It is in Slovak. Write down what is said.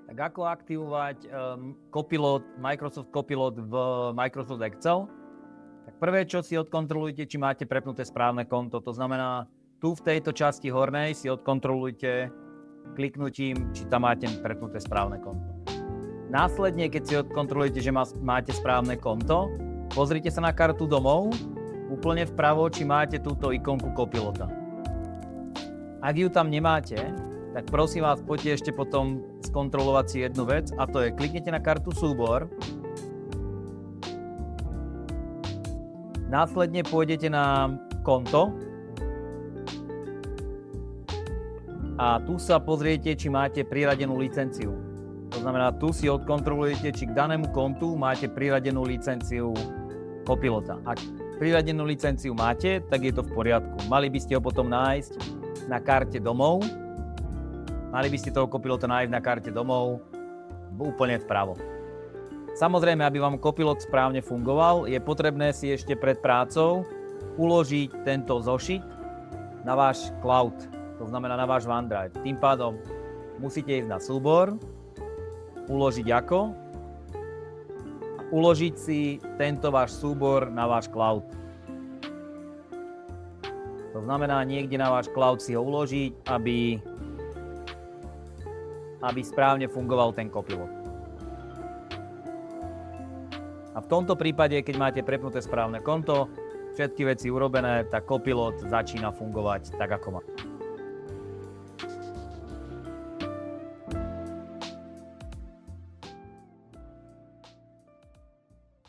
Tak ako aktivovať Microsoft Copilot v Microsoft Excel? Tak prvé, čo si odkontrolujte, či máte prepnuté správne konto. To znamená, tu v tejto časti hornej si odkontrolujte kliknutím, či tam máte prepnuté správne konto. Následne, keď si odkontrolujete, že máte správne konto, pozrite sa na kartu domov, úplne vpravo, či máte túto ikonku Copilota. Ak ju tam nemáte, tak prosím vás, poďte ešte potom skontrolovať si jednu vec, a to je, kliknete na kartu súbor, následne pôjdete na konto a tu sa pozriete, či máte priradenú licenciu. To znamená, tu si odkontrolujete, či k danému kontu máte priradenú licenciu Copilota. Ak priradenú licenciu máte, tak je to v poriadku. Mali by ste ho potom nájsť na karte domov. Mali by ste toho Copilota nájsť na karte domov úplne vpravo. Samozrejme, aby vám Copilot správne fungoval, je potrebné si ešte pred prácou uložiť tento zošit na váš cloud, to znamená na váš OneDrive. Tým pádom musíte ísť na súbor, uložiť ako, a uložiť si tento váš súbor na váš cloud. To znamená niekde na váš cloud si ho uložiť, aby správne fungoval ten Copilot. A v tomto prípade, keď máte prepnuté správne konto, všetky veci urobené, tak Copilot začína fungovať tak, ako má.